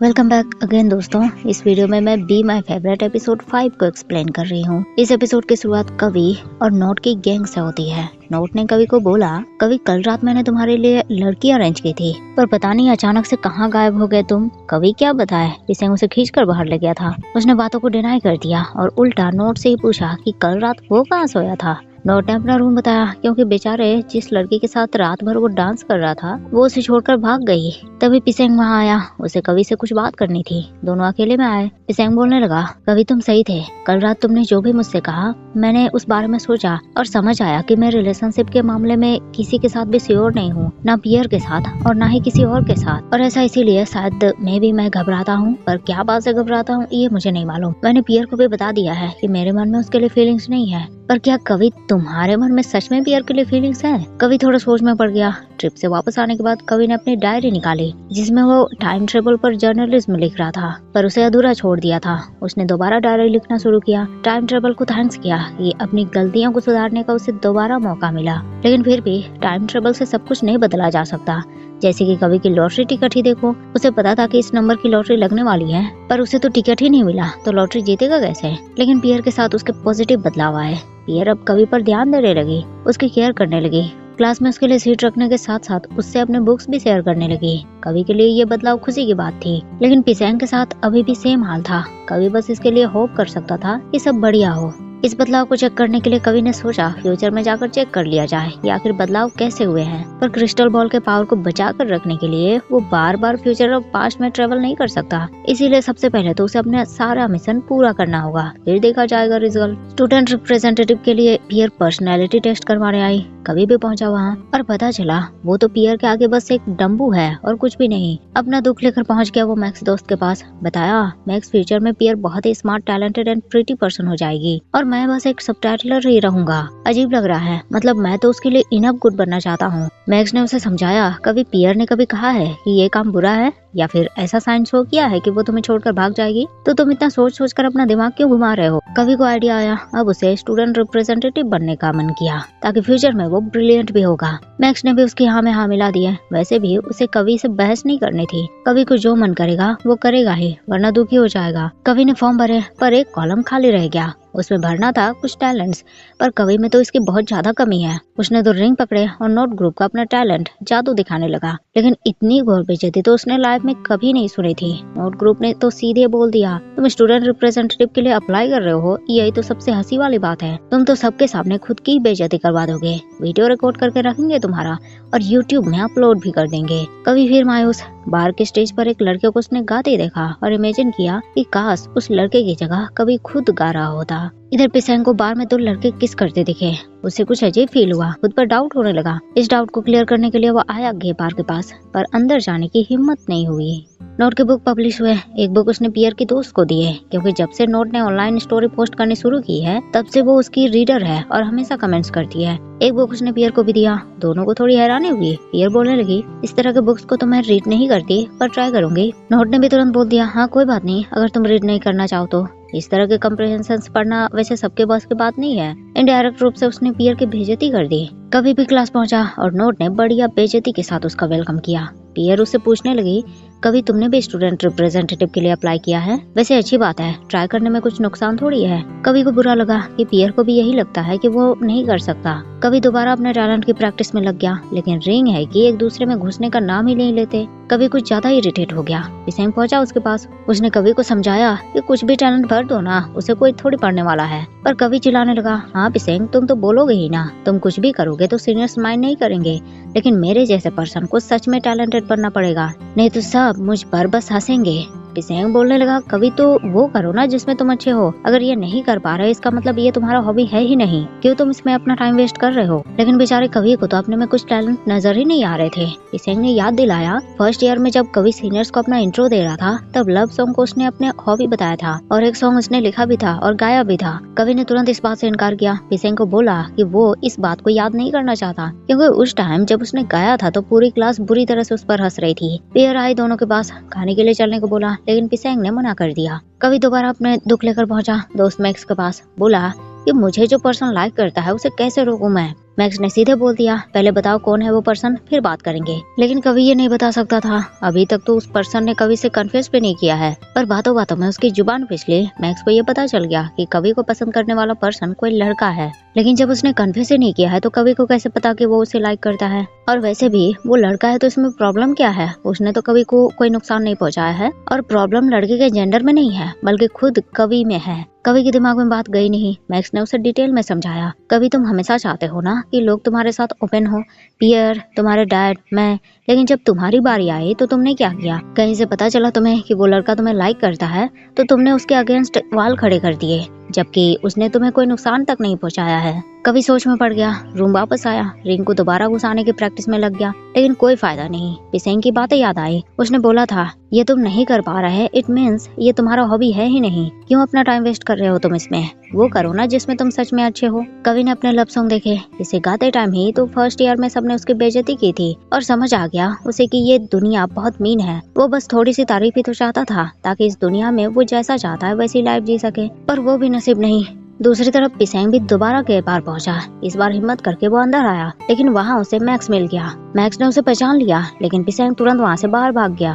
Welcome back again दोस्तों। इस video में मैं बी माई फेवरेट एपिसोड 5 को एक्सप्लेन कर रही हूँ। इस एपिसोड की शुरुआत कवि और नोट की गैंग से होती है। नोट ने कवि को बोला, कवि कल रात मैंने तुम्हारे लिए लड़की अरेंज की थी, पर पता नहीं अचानक से कहाँ गायब हो गए तुम। कवि क्या बताए, जिसे उसे खींच कर बाहर ले गया था। उसने बातों को डिनाई कर दिया और उल्टा नोट से ही पूछा कि कल रात वो कहाँ सोया था। नोट ने अपना रूम बताया, क्योंकि बेचारे जिस लड़की के साथ रात भर वो डांस कर रहा था वो उसे छोड़कर भाग गई। तभी पिसेंग वहाँ आया, उसे कवि से कुछ बात करनी थी। दोनों अकेले में आए। पिसेंग बोलने लगा, कवि तुम सही थे, कल रात तुमने जो भी मुझसे कहा मैंने उस बारे में सोचा और समझ आया कि मैं रिलेशनशिप के मामले में किसी के साथ भी श्योर नहीं हूँ, ना पियर के साथ और ना ही किसी और के साथ। और ऐसा इसीलिए शायद मैं घबराता हूँ, पर क्या बात से घबराता हूँ ये मुझे नहीं मालूम। मैंने पियर को भी बता दिया है कि मेरे मन में उसके लिए फीलिंग्स नहीं है। पर क्या कवि तुम्हारे मन में सच में पियर के लिए फीलिंग्स हैं? कवि थोड़ा सोच में पड़ गया। ट्रिप से वापस आने के बाद कवि ने अपनी डायरी निकाली, जिसमें वो टाइम ट्रेवल पर जर्नलिज्म लिख रहा था, पर उसे अधूरा छोड़ दिया था। उसने दोबारा डायरी लिखना शुरू किया। टाइम ट्रेवल को थैंक्स किया कि अपनी गलतियों को सुधारने का उसे दोबारा मौका मिला। लेकिन फिर भी टाइम ट्रेवल से सब कुछ नहीं बदला जा सकता। जैसे कि कवि की लॉटरी टिकट ही देखो, उसे पता था कि इस नंबर की लॉटरी लगने वाली है, पर उसे तो टिकट ही नहीं मिला, तो लॉटरी जीतेगा कैसे? लेकिन पियर के साथ उसके पॉजिटिव बदलाव आए। पियर अब कवि पर ध्यान देने लगी, उसकी केयर करने लगी। क्लास में उसके लिए सीट रखने के साथ साथ उससे अपने बुक्स भी शेयर करने लगी। कवि के लिए ये बदलाव खुशी की बात थी, लेकिन पिसेंग के साथ अभी भी सेम हाल था। कवि बस इसके लिए होप कर सकता था कि सब बढ़िया हो। इस बदलाव को चेक करने के लिए कवि ने सोचा फ्यूचर में जाकर चेक कर लिया जाए कि आखिर बदलाव कैसे हुए हैं। पर क्रिस्टल बॉल के पावर को बचा कर रखने के लिए वो बार बार फ्यूचर और पास्ट में ट्रेवल नहीं कर सकता। इसीलिए सबसे पहले तो उसे अपना सारा मिशन पूरा करना होगा, फिर देखा जाएगा रिजल्ट। स्टूडेंट रिप्रेजेंटेटिव के लिए पियर पर्सनैलिटी टेस्ट करवाने आई। कवि भी पहुंचा वहाँ और पता चला वो तो पियर के आगे बस एक डम्बू है और कुछ भी नहीं। अपना दुख लेकर पहुंच गया वो मैक्स दोस्त के पास। बताया, मैक्स फ्यूचर में पियर बहुत ही smart, talented and pretty person हो जाएगी और मैं बस एक सबटाइटलर ही रहूंगा। अजीब लग रहा है, मतलब मैं तो उसके लिए इनफ गुड बनना चाहता हूँ। मैक्स ने उसे समझाया, कभी पियर ने कभी कहा है कि ये काम बुरा है या फिर ऐसा साइंस शो किया है कि वो तुम्हें छोड़कर भाग जाएगी, तो तुम इतना सोच सोच कर अपना दिमाग क्यों घुमा रहे हो? कवि को आइडिया आया, अब उसे स्टूडेंट रिप्रेजेंटेटिव बनने का मन किया ताकि फ्यूचर में वो ब्रिलियंट भी होगा। मैक्स ने भी उसकी हाँ में हाँ मिला दिए। वैसे भी उसे कवि से बहस नहीं करनी थी। कवि को जो मन करेगा वो करेगा ही, वरना दुखी हो जाएगा। कवि ने फॉर्म भरे, पर एक कॉलम खाली रह गया। उसमें भरना था कुछ टैलेंट्स, पर कवि में तो इसकी बहुत ज्यादा कमी है। उसने तो रिंग पकड़े और नोट ग्रुप का अपना टैलेंट जादू दिखाने लगा, लेकिन इतनी घोर बेइज्जती तो उसने लाइफ में कभी नहीं सुनी थी। नोट ग्रुप ने तो सीधे बोल दिया, तुम स्टूडेंट रिप्रेजेंटेटिव के लिए अप्लाई कर रहे हो, यही तो सबसे हंसी वाली बात है। तुम तो सबके सामने खुद की बेइज्जती करवा दोगे, वीडियो रिकॉर्ड करके रखेंगे तुम्हारा और यूट्यूब में अपलोड भी कर देंगे। कवि फिर मायूस। बाहर के स्टेज पर एक लड़के को उसने गाते देखा और इमेजिन किया कि काश उस लड़के की जगह कभी खुद गा रहा होता। इधर पिसेंग को बार में दो लड़के किस करते दिखे। उसे कुछ अजीब फील हुआ, खुद पर डाउट होने लगा। इस डाउट को क्लियर करने के लिए वो आया गेपार के पास, पर अंदर जाने की हिम्मत नहीं हुई। नोट के बुक पब्लिश हुए। एक बुक उसने पियर की दोस्त को दी है, क्योंकि जब से नोट ने ऑनलाइन स्टोरी पोस्ट करनी शुरू की है तब से वो उसकी रीडर है और हमेशा कमेंट्स करती है। एक बुक उसने पियर को भी दिया। दोनों को थोड़ी हैरानी हुई। पियर बोलने लगी, इस तरह के बुक्स को तो मैं रीड नहीं करती, पर ट्राई करूंगी। नोट ने भी तुरंत बोल दिया, हाँ कोई बात नहीं, अगर तुम रीड नहीं करना चाहो तो। इस तरह के कम्प्रिहेंशंस पढ़ना वैसे सबके बस की बात नहीं है। इनडायरेक्ट रूप से उसने पियर की बेइज्जती कर दी। कभी भी क्लास पहुंचा और नोट ने बढ़िया बेइज्जती के साथ उसका वेलकम किया। पियर उससे पूछने लगी, कभी तुमने भी स्टूडेंट रिप्रेजेंटेटिव के लिए अप्लाई किया है? वैसे अच्छी बात है, ट्राई करने में कुछ नुकसान थोड़ी है। कवि को बुरा लगा कि पियर को भी यही लगता है कि वो नहीं कर सकता। कवि दोबारा अपने टैलेंट की प्रैक्टिस में लग गया, लेकिन रिंग है कि एक दूसरे में घुसने का नाम ही नहीं लेते। कवि कुछ ज्यादा इरिटेट हो गया। पिसेंग पहुंचा उसके पास। उसने कवि को समझाया कि कुछ भी टैलेंट भर दो ना, उसे कोई थोड़ी पढ़ने वाला है। पर कवि चिल्लाने लगा, हाँ पिसेंग तुम तो बोलोगे ही ना, तुम कुछ भी करोगे तो सीनियर्स माइंड नहीं करेंगे, लेकिन मेरे जैसे पर्सन को सच में टैलेंटेड बनना पड़ेगा, नहीं तो सब मुझ पर बस हंसेंगे। पिसेंग बोलने लगा, कभी तो वो करो ना जिसमें तुम अच्छे हो। अगर ये नहीं कर पा रहे इसका मतलब ये तुम्हारा हॉबी है ही नहीं, क्यों तुम इसमें अपना टाइम वेस्ट कर रहे हो? लेकिन बेचारे कवि को तो अपने में कुछ टैलेंट नजर ही नहीं आ रहे थे। पिसेंग ने याद दिलाया, फर्स्ट ईयर में जब कवि सीनियर्स को अपना इंट्रो दे रहा था तब लव सॉन्ग को उसने अपने हॉबी बताया था और एक सॉन्ग उसने लिखा भी था और गाया भी था। कवि ने तुरंत इस बात से इनकार किया। पिसेंग को बोला कि वो इस बात को याद नहीं करना चाहता, क्योंकि उस टाइम जब उसने गाया था तो पूरी क्लास बुरी तरह से उस पर हंस रही थी। पियर आई दोनों के पास, खाने के लिए चलने को बोला, लेकिन पिसेंग ने मना कर दिया। कवि दोबारा अपने दुख लेकर पहुंचा दोस्त मैक्स के पास। बोला कि मुझे जो पर्सन लाइक करता है उसे कैसे रोकूं मैं? मैक्स ने सीधे बोल दिया, पहले बताओ कौन है वो पर्सन, फिर बात करेंगे। लेकिन कवि ये नहीं बता सकता था। अभी तक तो उस पर्सन ने कवि से कन्फेस भी नहीं किया है, पर बातों बातों में उसकी जुबान फिसली। मैक्स को ये पता चल गया कि कवि को पसंद करने वाला पर्सन कोई लड़का है। लेकिन जब उसने कन्फेस ही नहीं किया है तो कवि को कैसे पता कि वो उसे लाइक करता है? और वैसे भी वो लड़का है तो इसमें प्रॉब्लम क्या है? उसने तो कवि को कोई नुकसान नहीं पहुंचाया है। और प्रॉब्लम लड़के के जेंडर में नहीं है बल्कि खुद कवि में है। कवि के दिमाग में बात गई नहीं। मैक्स ने उसे डिटेल में समझाया, कवि तुम हमेशा चाहते हो ना कि लोग तुम्हारे साथ ओपन हो, पियर, तुम्हारे डैड, मैं। लेकिन जब तुम्हारी बारी आई तो तुमने क्या किया? कहीं से पता चला तुम्हें कि वो लड़का तुम्हें लाइक करता है तो तुमने उसके अगेंस्ट वाल खड़े कर दिए, जबकि उसने तुम्हें कोई नुकसान तक नहीं पहुंचाया है। कवि सोच में पड़ गया। रूम वापस आया, रिंग को दोबारा घुसाने की प्रैक्टिस में लग गया, लेकिन कोई फायदा नहीं। पिसेंग की बातें याद आई। उसने बोला था, ये तुम नहीं कर पा रहे, इट मीन्स ये तुम्हारा हॉबी है ही नहीं। क्यों अपना टाइम वेस्ट कर रहे हो तुम इसमें? वो करो ना जिसमें तुम सच में अच्छे हो। कवि ने अपने लव सॉन्ग देखे। इसे गाते टाइम ही तो फर्स्ट ईयर में सबने उसकी बेइज्जती की थी और समझ आ गया उसे कि ये दुनिया बहुत मीन है। वो बस थोड़ी सी तारीफ ही तो चाहता था ताकि इस दुनिया में वो जैसा चाहता है वैसी लाइफ जी सके, पर वो भी नसीब नहीं। दूसरी तरफ पिसेंग भी दोबारा के पार पहुंचा। इस बार हिम्मत करके वो अंदर आया, लेकिन वहाँ उसे मैक्स मिल गया। मैक्स ने उसे पहचान लिया, लेकिन पिसेंग तुरंत वहाँ से बाहर भाग गया।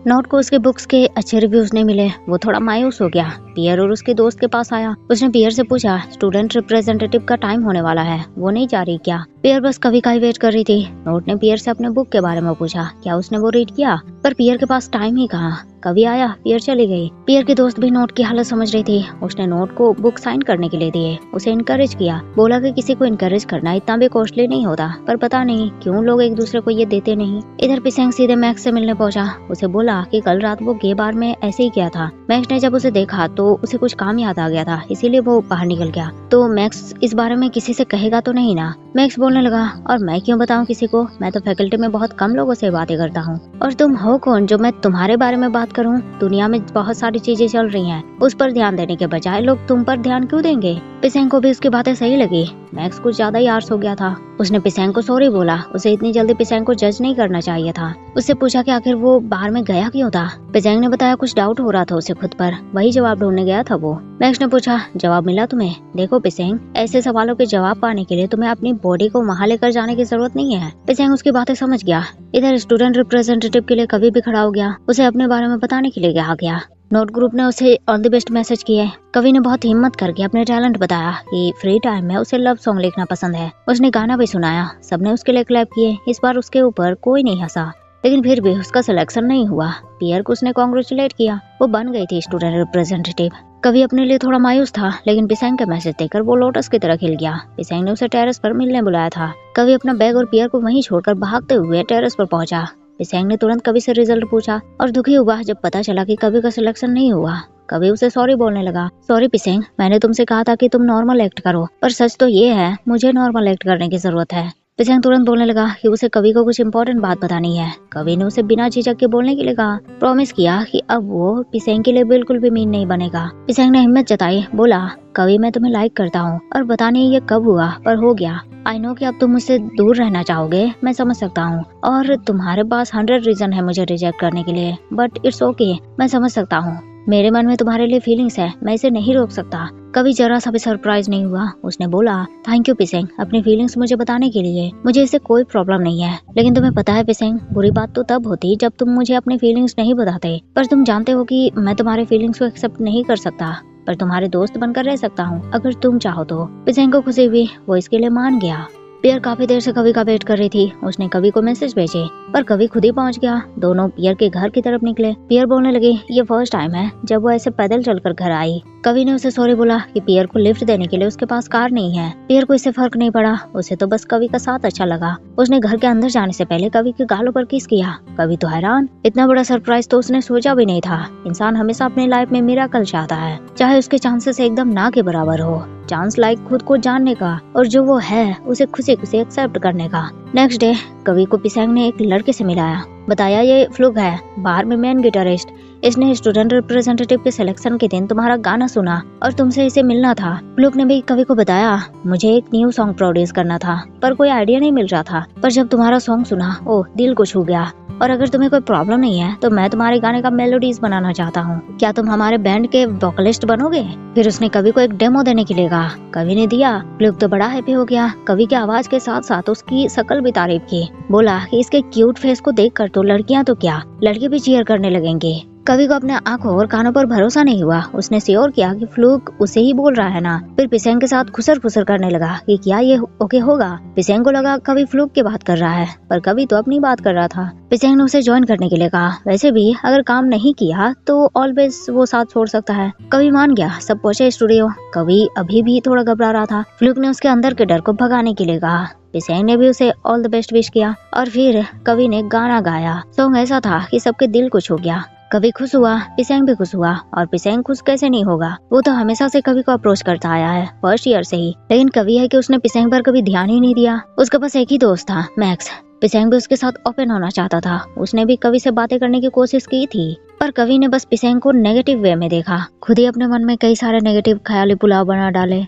नोट को उसके बुक्स के अच्छे रिव्यूज नहीं मिले। वो थोड़ा मायूस हो गया। पियर और उसके दोस्त के पास आया। उसने पियर से पूछा, स्टूडेंट रिप्रेजेंटेटिव का टाइम होने वाला है, वो नहीं जा रही क्या? पियर बस कवि का ही वेट कर रही थी। नोट ने पियर से अपने बुक के बारे में पूछा, क्या उसने वो रीड किया? पर पियर के पास टाइम ही कहाँ। कवि आया, पियर चली गई। पियर के दोस्त भी नोट की हालत समझ रही थी। उसने नोट को बुक साइन करने के लिए दिए, उसे इनकरेज किया, बोला कि किसी को इनकरेज करना इतना भी कॉस्टली नहीं होता, पर पता नहीं क्यों लोग एक दूसरे को ये देते नहीं। इधर पिसेंग सीधे मैक्स से मिलने पहुंचा। उसे बोला कि कल रात वो गे बार में ऐसे ही किया था। मैक्स ने जब उसे देखा तो उसे कुछ काम याद आ गया था, इसीलिए वो बाहर निकल गया। तो मैक्स इस बारे में किसी से कहेगा तो नहीं ना? मैक्स बोलने लगा, और मैं क्यों बताऊं किसी को? मैं तो फैकल्टी में बहुत कम लोगों से बातें करता हूँ। और तुम हो कौन जो मैं तुम्हारे बारे में बात करूँ? दुनिया में बहुत सारी चीजें चल रही हैं, उस पर ध्यान देने के बजाय लोग तुम पर ध्यान क्यों देंगे? पिसेंग को भी उसकी बातें सही लगी। मैक्स कुछ ज्यादा ही आर्स हो गया था। उसने पिसेंग को सॉरी बोला। उसे इतनी जल्दी पिसेंग को जज नहीं करना चाहिए था। उससे पूछा कि आखिर वो बाहर में गया क्यों था। पिसेंग ने बताया कुछ डाउट हो रहा था उसे खुद पर, वही जवाब ढूंढने गया था वो। मैक्स ने पूछा, जवाब मिला तुम्हें? देखो पिसेंग, ऐसे सवालों के जवाब पाने के लिए तुम्हें अपनी बॉडी को वहाँ लेकर जाने की जरूरत नहीं है। पिसेंग उसकी बातें समझ गया। इधर स्टूडेंट रिप्रेजेंटेटिव के लिए कवि भी खड़ा हो गया, उसे अपने बारे में बताने के लिए आ गया। नोट ग्रुप ने उसे ऑल द बेस्ट मैसेज किए। कवि ने बहुत हिम्मत करके अपने टैलेंट बताया कि फ्री टाइम में उसे लव सॉन्ग लिखना पसंद है। उसने गाना भी सुनाया, सबने उसके लिए क्लैप किए। इस बार उसके ऊपर कोई नहीं हंसा, लेकिन फिर भी उसका सिलेक्शन नहीं हुआ। पियर को उसने कॉन्ग्रेचुलेट किया, वो बन गई थी स्टूडेंट रिप्रेजेंटेटिव। कवि अपने लिए थोड़ा मायूस था, लेकिन पिसेंग का मैसेज देखकर वो लोटस की तरह खिल गया। पिसेंग ने उसे टेरेस पर मिलने बुलाया था। कवि अपना बैग और पियर को वहीं छोड़कर भागते हुए टेरेस पर पहुंचा। पिसेंग ने तुरंत कवि से रिजल्ट पूछा और दुखी हुआ जब पता चला कि कवि का सिलेक्शन नहीं हुआ। कवि उसे सॉरी बोलने लगा। सॉरी पिसेंग, मैंने तुमसे कहा था कि तुम नॉर्मल एक्ट करो, पर सच तो ये है मुझे नॉर्मल एक्ट करने की जरूरत है। पिसेंग तुरंत बोलने लगा कि उसे कवि को कुछ इम्पोर्टेंट बात बतानी है। कवि ने उसे बिना झिझक के बोलने के लिए कहा, प्रॉमिस किया कि अब वो पिसेंग के लिए बिल्कुल भी मीन नहीं बनेगा। पिसेंग ने हिम्मत जताई, बोला, कवि मैं तुम्हें लाइक करता हूँ और पता नहीं ये कब हुआ पर हो गया। आई नो कि अब तुम मुझसे दूर रहना चाहोगे, मैं समझ सकता हूँ, और तुम्हारे पास 100 रीजन है मुझे रिजेक्ट करने के लिए, बट इट्स ओके, मैं समझ सकता हूँ। मेरे मन में तुम्हारे लिए फीलिंग्स है, मैं इसे नहीं रोक सकता। कभी जरा सा भी सरप्राइज नहीं हुआ। उसने बोला, थैंक यू पिसेंग अपनी फीलिंग्स मुझे बताने के लिए, मुझे इससे कोई प्रॉब्लम नहीं है। लेकिन तुम्हें पता है पिसेंग, बुरी बात तो तब होती जब तुम मुझे अपनी फीलिंग्स नहीं बताते। पर तुम जानते हो कि मैं तुम्हारे फीलिंग्स को एक्सेप्ट नहीं कर सकता, पर तुम्हारे दोस्त बनकर रह सकता हूँ अगर तुम चाहो तो। पिसेंग को खुशी हुई, वो इसके लिए मान गया। पियर काफी देर से कवि का वेट कर रही थी। उसने कवि को मैसेज भेजे, पर कवि खुद ही पहुंच गया। दोनों पियर के घर की तरफ निकले। पियर बोलने लगी, ये फर्स्ट टाइम है जब वो ऐसे पैदल चलकर घर आई। कवि ने उसे सॉरी बोला कि पियर को लिफ्ट देने के लिए उसके पास कार नहीं है। पियर को इससे फर्क नहीं पड़ा, उसे तो बस कवि का साथ अच्छा लगा। उसने घर के अंदर जाने से पहले कवि के गालों पर किस किया। कवि तो हैरान, इतना बड़ा सरप्राइज तो उसने सोचा भी नहीं था। इंसान हमेशा अपनी लाइफ में मिरेकल चाहता है, चाहे उसके चांसेस एकदम ना के बराबर हो। चांस लाइक खुद को जानने का और जो वो है उसे खुशी खुशी एक्सेप्ट करने का। नेक्स्ट डे कवि को पिसेंग ने एक लड़के से मिलाया, बताया ये फ्लूक है, बाहर में मेन गिटारिस्ट। इसने स्टूडेंट रिप्रेजेंटेटिव के सिलेक्शन के दिन तुम्हारा गाना सुना और तुमसे इसे मिलना था। फ्लूक ने भी कवि को बताया, मुझे एक न्यू सॉन्ग प्रोड्यूस करना था पर कोई आइडिया नहीं मिल रहा था, पर जब तुम्हारा सॉन्ग सुना, ओह दिल को छू गया। और अगर तुम्हें कोई प्रॉब्लम नहीं है तो मैं तुम्हारे गाने का मेलोडीज बनाना चाहता हूँ, क्या तुम हमारे बैंड के वोकलिस्ट बनोगे? फिर उसने कवि को एक डेमो देने के लिए कहा। कवि ने दिया। फ्लूक तो बड़ा हैप्पी हो गया। कवि की आवाज के साथ साथ उसकी शकल भी तारीफ की। बोला कि इसके क्यूट फेस को देखकर तो लड़कियां तो क्या, लड़के भी चीयर करने लगेंगे। कवि को अपने आंखों और कानों पर भरोसा नहीं हुआ। उसने श्योर किया कि फ्लूक उसे ही बोल रहा है ना। फिर पिसेंग के साथ खुसर खुसर करने लगा कि क्या ये ओके होगा। पिसेंग को लगा कवि फ्लूक की बात कर रहा है, पर कवि तो अपनी बात कर रहा था। पिसेंग ने उसे ज्वाइन करने के लिए कहा। वैसे भी अगर काम नहीं किया तो ऑलवेज वो साथ छोड़ सकता है। कवि मान गया। सब पहुंचे स्टूडियो। कवि अभी भी थोड़ा घबरा रहा था। फ्लूक ने उसके अंदर के डर को भगाने के लिए कहा। पिसेंग ने भी उसे ऑल द बेस्ट विश किया और फिर कवि ने गाना गाया। सॉन्ग ऐसा था कि सबके दिल को छू गया। कवि खुश हुआ, पिसेंग भी खुश हुआ। और पिसेंग खुश कैसे नहीं होगा, वो तो हमेशा से कवि को अप्रोच करता आया है, फर्स्ट ईयर से ही। लेकिन कवि है कि उसने पिसेंग पर कभी ध्यान ही नहीं दिया। उसके पास एक ही दोस्त था, मैक्स। पिसेंग भी उसके साथ ओपन होना चाहता था। उसने भी कवि से बातें करने की कोशिश की थी, पर कवि ने बस पिसेंग को नेगेटिव वे में देखा। खुद ही अपने मन में कई सारे नेगेटिव ख्याली पुलाव बना डाले।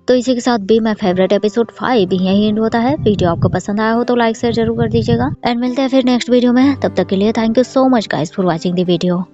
तो इसी के साथ बी माय फेवरेट एपिसोड 5 यही एंड होता है। वीडियो आपको पसंद आया हो तो लाइक शेयर जरूर कर दीजिएगा एंड मिलते हैं फिर नेक्स्ट वीडियो में। तब तक के लिए thank you so much guys for watching the video.